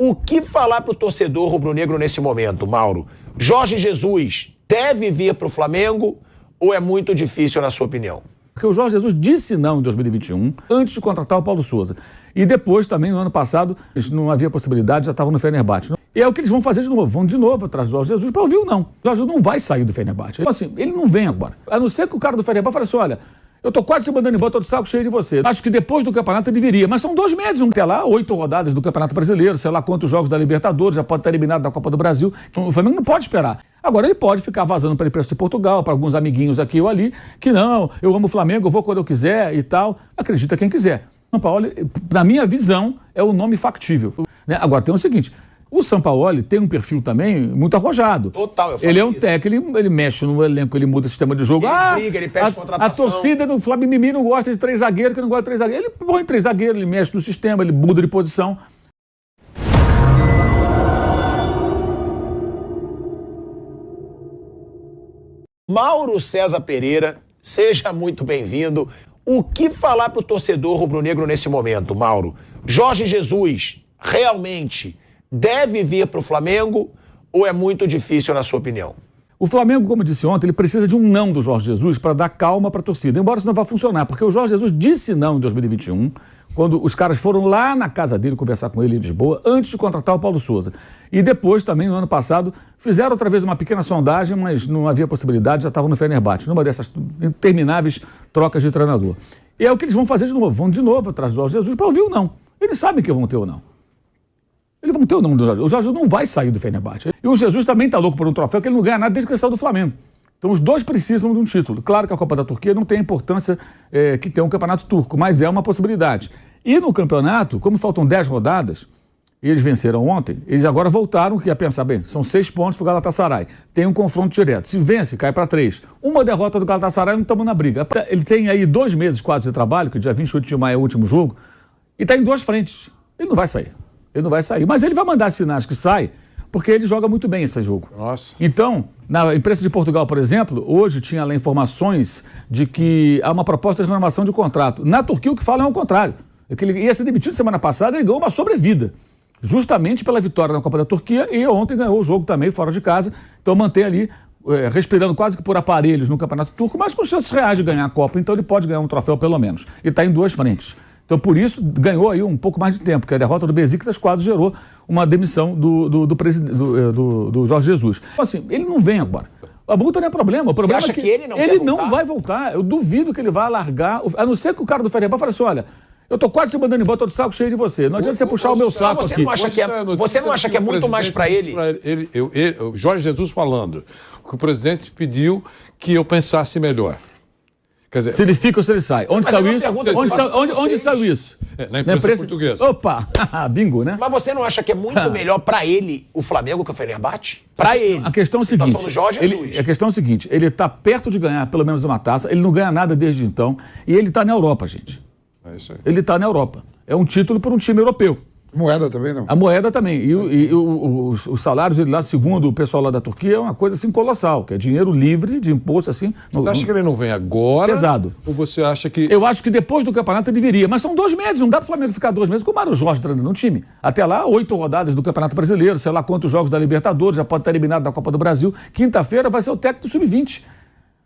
O que falar pro torcedor rubro-negro nesse momento, Mauro? Jorge Jesus deve vir pro Flamengo ou é muito difícil, na sua opinião? Porque o Jorge Jesus disse não em 2021, antes de contratar o Paulo Sousa. E depois, também, no ano passado, não havia possibilidade, já estavam no Fenerbahçe. E é o que eles vão fazer de novo. Vão de novo atrás do Jorge Jesus para ouvir o não. O Jorge Jesus não vai sair do Fenerbahçe. Então, assim, ele não vem agora. A não ser que o cara do Fenerbahçe fale assim, olha, eu tô quase te mandando embora, tô de saco cheio de você. Acho que depois do campeonato ele viria. Mas são 2 meses, até lá, 8 rodadas do Campeonato Brasileiro, sei lá quantos jogos da Libertadores, já pode estar eliminado da Copa do Brasil. Então, o Flamengo não pode esperar. Agora ele pode ficar vazando para a imprensa de Portugal, para alguns amiguinhos aqui ou ali, que não, eu amo o Flamengo, eu vou quando eu quiser e tal. Acredita quem quiser. Sampaoli, na minha visão, é o nome factível. Né? Agora tem o seguinte, o Sampaoli tem um perfil também muito arrojado. Total, eu falo ele é um isso. técnico, ele mexe no elenco, ele muda o sistema de jogo. Ele briga, ele pede contratação. A torcida do Flamengo não gosta de 3 zagueiros, que não gosta de 3 zagueiros. Ele põe 3 zagueiros, ele mexe no sistema, ele muda de posição. Mauro César Pereira, seja muito bem-vindo. O que falar pro torcedor rubro-negro nesse momento, Mauro? Jorge Jesus realmente deve vir pro Flamengo ou é muito difícil, na sua opinião? O Flamengo, como eu disse ontem, ele precisa de um não do Jorge Jesus para dar calma para a torcida. Embora isso não vá funcionar, porque o Jorge Jesus disse não em 2021, quando os caras foram lá na casa dele conversar com ele em Lisboa, antes de contratar o Paulo Sousa. E depois, também, no ano passado, fizeram outra vez uma pequena sondagem, mas não havia possibilidade, já estavam no Fenerbahçe, numa dessas intermináveis trocas de treinador. E é o que eles vão fazer de novo, vão de novo atrás do Jorge Jesus para ouvir o não. Eles sabem que vão ter o não. Eles vão ter o nome do Jorge. O Jorge não vai sair do Fenerbahçe. E o Jesus também está louco por um troféu, que ele não ganha nada desde que ele saiu do Flamengo. Então os dois precisam de um título. Claro que a Copa da Turquia não tem a importância que tem um campeonato turco, mas é uma possibilidade. E no campeonato, como faltam 10 rodadas, e eles venceram ontem, eles agora voltaram que a pensar, bem, são 6 pontos para o Galatasaray. Tem um confronto direto. Se vence, cai para 3. Uma derrota do Galatasaray, não estamos na briga. Ele tem aí 2 meses quase de trabalho, que dia 28 de maio é o último jogo, e está em 2 frentes. Ele não vai sair. Ele não vai sair. Mas ele vai mandar sinais que sai, porque ele joga muito bem esse jogo. Nossa. Então, na imprensa de Portugal, por exemplo, hoje tinha lá informações de que há uma proposta de renovação de contrato. Na Turquia, o que falam é o contrário. É que ele ia ser demitido semana passada e ganhou uma sobrevida. Justamente pela vitória na Copa da Turquia e ontem ganhou o jogo também fora de casa. Então mantém ali, respirando quase que por aparelhos no Campeonato Turco, mas com chances reais de ganhar a Copa. Então ele pode ganhar um troféu pelo menos. E está em 2 frentes. Então, por isso, ganhou aí um pouco mais de tempo, porque a derrota do Besiktas quase gerou uma demissão do Jorge Jesus. Então, assim, ele não vem agora. A multa não é problema. O problema Você acha é que ele não ele quer não voltar? vai voltar. Eu duvido que ele vá largar, a não ser que o cara do Fenerbahçe fale assim, olha, eu tô quase te mandando embora, tô de saco cheio de você. Não adianta você puxar o meu saco Você aqui. não acha que é muito mais para ele? O Jorge Jesus falando que o presidente pediu que eu pensasse melhor. Quer dizer, Se ele fica ou se ele sai. Onde Mas saiu é uma isso? pergunta que Onde, eu faço onde, pra onde vocês. saiu isso? na imprensa portuguesa. Opa! Bingo, né? Mas você não acha que é muito melhor para ele o Flamengo que o Fenerbahçe? Para ele. A questão é o Situação seguinte, do Jorge Jesus. a questão é o seguinte, ele está perto de ganhar pelo menos uma taça, ele não ganha nada desde então, e ele está na Europa, gente. É isso aí. Ele está na Europa. É um título para um time europeu. Moeda também, não? A moeda também. E os salários dele lá, segundo o pessoal lá da Turquia, é uma coisa assim colossal, que é dinheiro livre de imposto, assim. Você acha que ele não vem agora? Pesado. Ou você acha que... Eu acho que depois do campeonato ele viria, mas são 2 meses, não dá para o Flamengo ficar 2 meses com o Mário Jorge treinando um time. Até lá, 8 rodadas do Campeonato Brasileiro, sei lá quantos jogos da Libertadores, já pode estar eliminado da Copa do Brasil. Quinta-feira vai ser o técnico do Sub-20.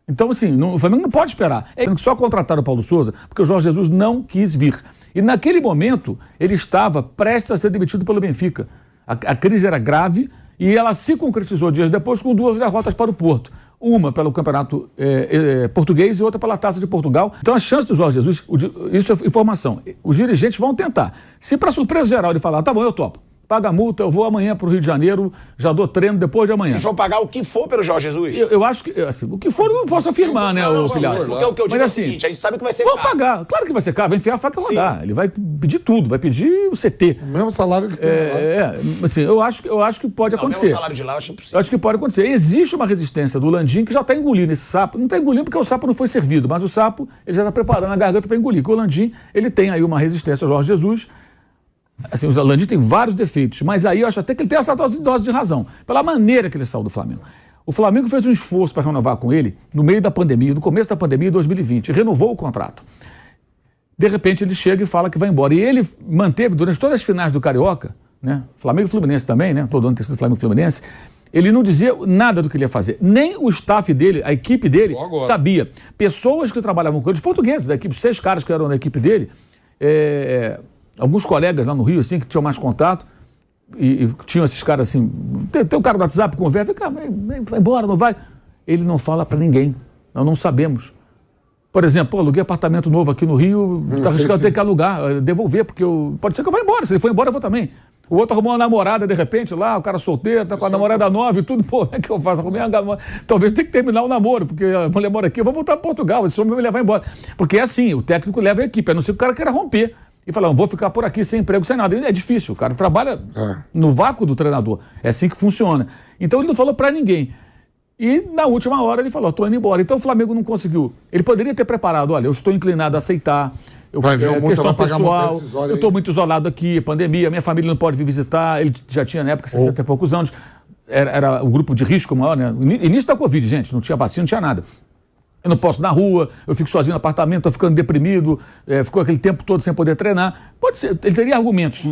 Então, assim, o Flamengo não pode esperar. É que só contrataram o Paulo Sousa porque o Jorge Jesus não quis vir. E naquele momento, ele estava prestes a ser demitido pelo Benfica. A crise era grave e ela se concretizou dias depois com 2 derrotas para o Porto. Uma pelo Campeonato Português e outra pela Taça de Portugal. Então, a chance do Jorge Jesus, isso é informação, os dirigentes vão tentar. Se para surpresa geral ele falar, tá bom, eu topo. Paga a multa, eu vou amanhã para o Rio de Janeiro, já dou treino depois de amanhã. Eles vão pagar o que for pelo Jorge Jesus? Eu acho que, assim, o que for eu não posso afirmar, né, o Filhaço? Porque o que eu digo Mas, é o assim, seguinte, a gente sabe que vai ser vão caro. pagar, claro que vai ser caro, vai enfiar a faca e rodar. Ele vai pedir tudo, vai pedir o CT. O mesmo salário que tem lá. Assim, eu acho que pode Não, mesmo acontecer. o salário de lá eu acho Eu impossível. acho que pode acontecer. Existe uma resistência do Landim que já está engolindo esse sapo. Não está engolindo porque o sapo não foi servido, mas o sapo ele já está preparando a garganta para engolir. Porque o Landim ele tem aí uma resistência ao Jorge Jesus. Assim, o Landim tem vários defeitos, mas aí eu acho até que ele tem essa dose de razão, pela maneira que ele saiu do Flamengo. O Flamengo fez um esforço para renovar com ele no meio da pandemia, no começo da pandemia de 2020, renovou o contrato. De repente ele chega e fala que vai embora. E ele manteve durante todas as finais do Carioca, né? Flamengo e Fluminense também, né? Todo ano tem sido Flamengo e Fluminense. Ele não dizia nada do que ele ia fazer. Nem o staff dele, a equipe dele, sabia. Pessoas que trabalhavam com ele, os portugueses da equipe, 6 caras que eram da equipe dele, alguns colegas lá no Rio, assim, que tinham mais contato, e tinham esses caras assim, tem um cara do WhatsApp, conversa, vai embora, não vai. Ele não fala para ninguém, nós não sabemos. Por exemplo, aluguei apartamento novo aqui no Rio, tá arriscando ter que alugar, devolver, porque pode ser que eu vá embora, se ele for embora eu vou também. O outro arrumou uma namorada, de repente, lá, o cara solteiro, tá com a namorada nova e tudo, pô, como é que eu faço? Talvez tenha que terminar o namoro, porque a mulher mora aqui, eu vou voltar para Portugal, esse homem vai me levar embora. Porque é assim, o técnico leva a equipe, a não ser que o cara queira romper e falar, vou ficar por aqui sem emprego, sem nada. É difícil, o cara trabalha no vácuo do treinador, é assim que funciona. Então ele não falou para ninguém. E na última hora ele falou, tô indo embora. Então o Flamengo não conseguiu. Ele poderia ter preparado, olha, eu estou inclinado a aceitar, questão pessoal, eu estou muito isolado aqui, pandemia, minha família não pode vir visitar, ele já tinha na época 60 e poucos anos, era o grupo de risco maior, né? Início da Covid, gente, não tinha vacina, não tinha nada. Eu não posso ir na rua, eu fico sozinho no apartamento, estou ficando deprimido, ficou aquele tempo todo sem poder treinar. Pode ser, ele teria argumentos.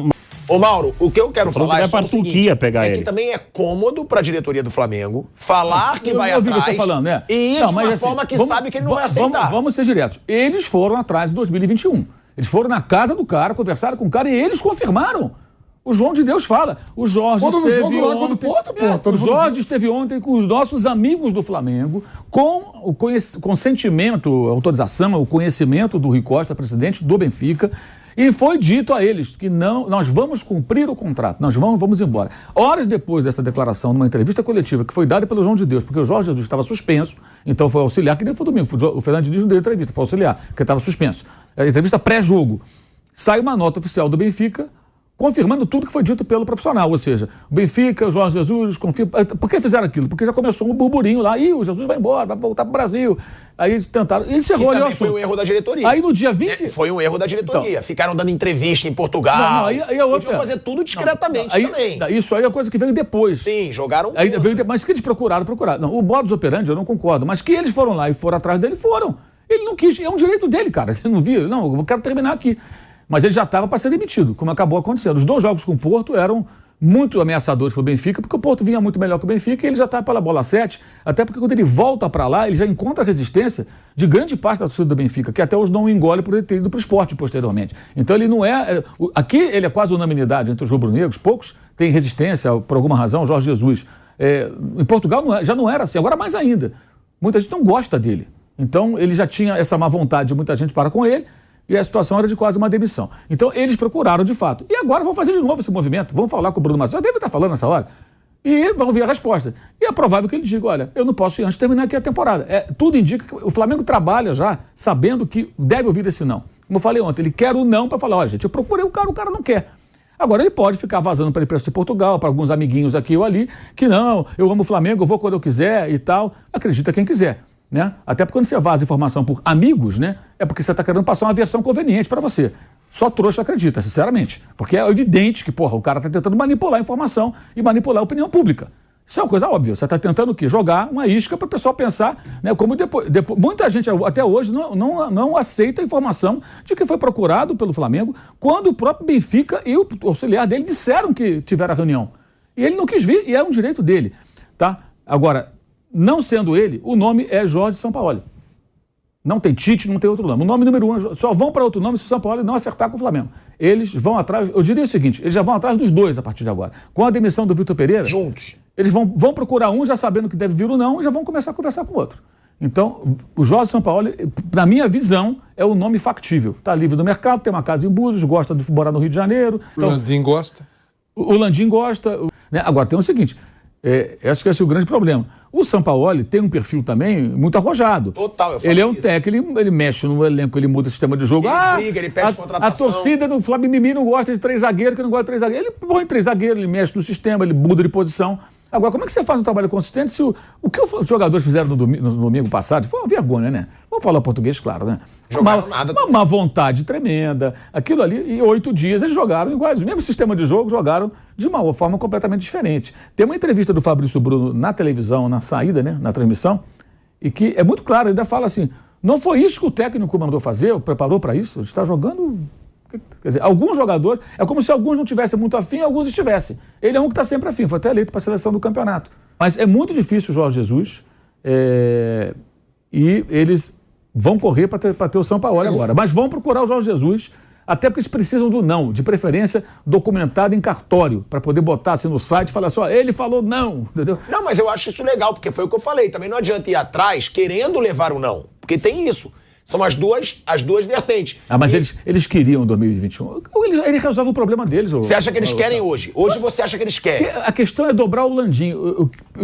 Ô Mauro, o que eu quero falar é para a Turquia pegar ele. Que também é cômodo para a diretoria do Flamengo falar que vai atrás você falando, né? E isso de uma forma que sabe que ele não vai aceitar. Vamos ser diretos. Eles foram atrás em 2021. Eles foram na casa do cara, conversaram com o cara e eles confirmaram. O João de Deus fala. O Jorge esteve ontem. O Jorge esteve ontem com os nossos amigos do Flamengo, com o consentimento, autorização, o conhecimento do Rui Costa, presidente do Benfica. E foi dito a eles que não, nós vamos cumprir o contrato, nós vamos embora. Horas depois dessa declaração, numa entrevista coletiva que foi dada pelo João de Deus, porque o Jorge Jesus estava suspenso, então foi auxiliar, que nem foi domingo, o Fernando Diniz não deu entrevista, foi auxiliar, porque estava suspenso. A entrevista pré-jogo. Sai uma nota oficial do Benfica, confirmando tudo que foi dito pelo profissional, ou seja, o Benfica, o Jorge Jesus, confirma. Por que fizeram aquilo? Porque já começou um burburinho lá, o Jesus vai embora, vai voltar para o Brasil. Aí eles tentaram, e encerrou ali o assunto. Foi um erro da diretoria. Aí no dia 20... Foi um erro da diretoria. Então, ficaram dando entrevista em Portugal. Aí a outra... Podiam fazer tudo discretamente também. Isso aí é a coisa que veio depois. Sim, jogaram... Mas que eles procuraram. Não, o modus operandi eu não concordo, mas que eles foram lá e foram atrás dele, foram. Ele não quis, é um direito dele, cara. Ele não viu, não, eu quero terminar aqui. Mas ele já estava para ser demitido, como acabou acontecendo. Os 2 jogos com o Porto eram muito ameaçadores para o Benfica, porque o Porto vinha muito melhor que o Benfica e ele já está pela bola 7, até porque quando ele volta para lá, ele já encontra resistência de grande parte da torcida do Benfica, que até hoje não engole por ele ter ido para o esporte posteriormente. Então ele não é... Aqui ele é quase unanimidade entre os rubro-negros, poucos têm resistência, por alguma razão, Jorge Jesus. Em Portugal já não era assim, agora mais ainda. Muita gente não gosta dele. Então ele já tinha essa má vontade de muita gente para com ele, e a situação era de quase uma demissão. Então, eles procuraram de fato. E agora vão fazer de novo esse movimento. Vão falar com o Bruno Marcelo. Já deve estar falando nessa hora. E vão ver a resposta. E é provável que ele diga, olha, eu não posso ir antes de terminar aqui a temporada. Tudo indica que o Flamengo trabalha já sabendo que deve ouvir esse não. Como eu falei ontem, ele quer o não para falar, olha, gente, eu procurei o cara não quer. Agora ele pode ficar vazando para a imprensa de Portugal, para alguns amiguinhos aqui ou ali, que não, eu amo o Flamengo, eu vou quando eu quiser e tal. Acredita quem quiser. Né? Até porque quando você vaza informação por amigos, né, é porque você está querendo passar uma versão conveniente para você. Só trouxa acredita, sinceramente. Porque é evidente que, o cara está tentando manipular a informação e manipular a opinião pública. Isso é uma coisa óbvia. Você está tentando o quê? Jogar uma isca para o pessoal pensar, né, como depois... Muita gente até hoje não aceita a informação de que foi procurado pelo Flamengo quando o próprio Benfica e o auxiliar dele disseram que tiveram a reunião. E ele não quis vir, e é um direito dele. Tá? Agora... Não sendo ele, o nome é Jorge Sampaoli. Não tem Tite, não tem outro nome. O nome número 1, só vão para outro nome se o Sampaoli não acertar com o Flamengo. Eles vão atrás, eu diria o seguinte, eles já vão atrás dos 2 a partir de agora. Com a demissão do Vitor Pereira... Juntos. Eles vão procurar um já sabendo que deve vir ou não e já vão começar a conversar com o outro. Então, o Jorge Sampaoli, na minha visão, é o nome factível. Está livre do mercado, tem uma casa em Búzios, gosta de morar no Rio de Janeiro. Então, o Landim gosta? O Landim gosta. Né? Agora, tem o seguinte... acho que esse é o grande problema. O Sampaoli tem um perfil também muito arrojado. Total, eu falo ele é um isso. técnico, ele mexe no elenco, ele muda o sistema de jogo. Ele briga, ele pede contratação. A torcida do Flamengo não gosta de 3 zagueiros, que não gosta de 3 zagueiros. Ele põe 3 zagueiros, ele mexe no sistema, ele muda de posição. Agora, como é que você faz um trabalho consistente se o que os jogadores fizeram no domingo passado foi uma vergonha, né? Vamos falar português, claro, né? Uma vontade tremenda. Aquilo ali, e 8 dias eles jogaram iguais. O mesmo sistema de jogo, jogaram de uma forma completamente diferente. Tem uma entrevista do Fabrício Bruno na televisão, na saída, né? Na transmissão, e que é muito claro, ele ainda fala assim, não foi isso que o técnico mandou fazer, preparou para isso, ele está jogando Quer dizer, alguns jogadores, é como se alguns não tivessem muito afim e alguns estivessem. Ele é um que está sempre afim, foi até eleito para a seleção do campeonato. Mas é muito difícil o Jorge Jesus e eles vão correr para ter o Sampaoli agora. Mas vão procurar o Jorge Jesus, até porque eles precisam do não, de preferência documentado em cartório, para poder botar assim no site e falar assim, ó, ele falou não, entendeu? Não, mas eu acho isso legal, porque foi o que eu falei. Também não adianta ir atrás querendo levar o não, porque tem isso. São as duas vertentes. Mas eles queriam 2021. Ele resolve o problema deles. Você acha que eles querem hoje? Hoje você acha que eles querem? A questão é dobrar o Landim.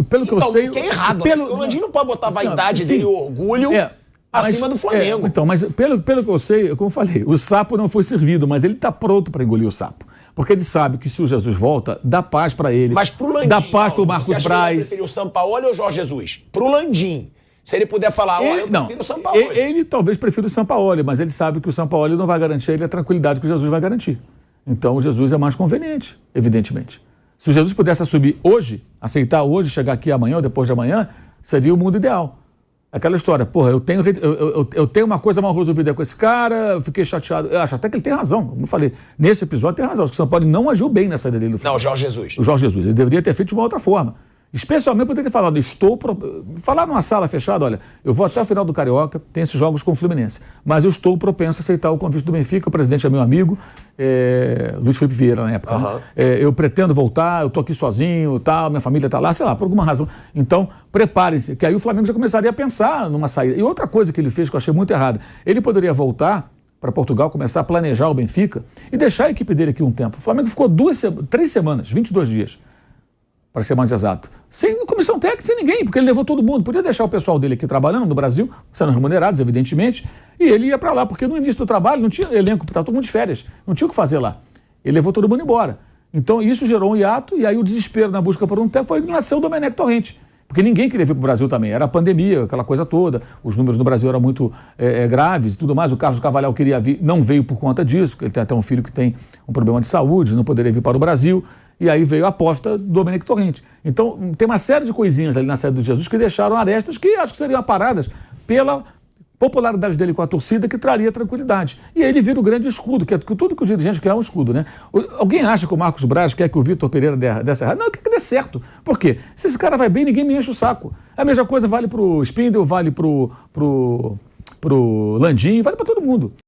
Pelo que eu sei... Então, que é errado. O Landim não pode botar a vaidade dele e o orgulho acima do Flamengo. Mas pelo que eu sei, como eu falei, o sapo não foi servido, mas ele está pronto para engolir o sapo. Porque ele sabe que se o Jesus volta, dá paz para ele. Mas pro Landim, dá paz pro Marcos Braz. Você preferiu o Sampaoli ou o Jorge Jesus? Pro Landim. Se ele puder falar, eu prefiro o Sampaoli. Ele talvez prefira o Sampaoli, mas ele sabe que o Sampaoli não vai garantir a ele a tranquilidade que o Jesus vai garantir. Então o Jesus é mais conveniente, evidentemente. Se o Jesus pudesse assumir hoje, aceitar hoje, chegar aqui amanhã ou depois de amanhã, seria o mundo ideal. Aquela história, porra, eu tenho uma coisa mal resolvida com esse cara, eu fiquei chateado. Eu acho até que ele tem razão, como eu falei. Nesse episódio tem razão, acho que o Sampaoli não agiu bem na saída dele do futebol. Não, o Jorge Jesus. O Jorge Jesus, ele deveria ter feito de uma outra forma. Especialmente por ter falado, falar numa sala fechada, olha, eu vou até o final do Carioca, tem esses jogos com o Fluminense, mas eu estou propenso a aceitar o convite do Benfica, o presidente é meu amigo, Luiz Felipe Vieira na época, né? Eu pretendo voltar, eu estou aqui sozinho, tal, minha família está lá, sei lá, por alguma razão. Então, preparem-se, que aí o Flamengo já começaria a pensar numa saída. E outra coisa que ele fez que eu achei muito errada, ele poderia voltar para Portugal, começar a planejar o Benfica e deixar a equipe dele aqui um tempo. O Flamengo ficou 3 semanas, 22 dias. Para ser mais exato. Sem comissão técnica, sem ninguém, porque ele levou todo mundo. Podia deixar o pessoal dele aqui trabalhando no Brasil, sendo remunerados, evidentemente, e ele ia para lá, porque no início do trabalho não tinha elenco, estava todo mundo de férias, não tinha o que fazer lá. Ele levou todo mundo embora. Então isso gerou um hiato, e aí o desespero na busca por um tempo foi que nasceu o Domenech Torrente. Porque ninguém queria vir para o Brasil também. Era a pandemia, aquela coisa toda. Os números no Brasil eram muito graves e tudo mais. O Carlos Carvalhal queria vir, não veio por conta disso, porque ele tem até um filho que tem um problema de saúde, não poderia vir para o Brasil. E aí veio a aposta do Domenech Torrente. Então, tem uma série de coisinhas ali na saída do Jesus que deixaram arestas que acho que seriam aparadas pela popularidade dele com a torcida, que traria tranquilidade. E aí ele vira o grande escudo, que é tudo que o dirigente quer é um escudo, né? Alguém acha que o Marcos Braz quer que o Vitor Pereira desse errado? Não, quer que dê certo. Por quê? Se esse cara vai bem, ninguém me enche o saco. A mesma coisa vale pro Spindle, vale pro Landim, vale para todo mundo.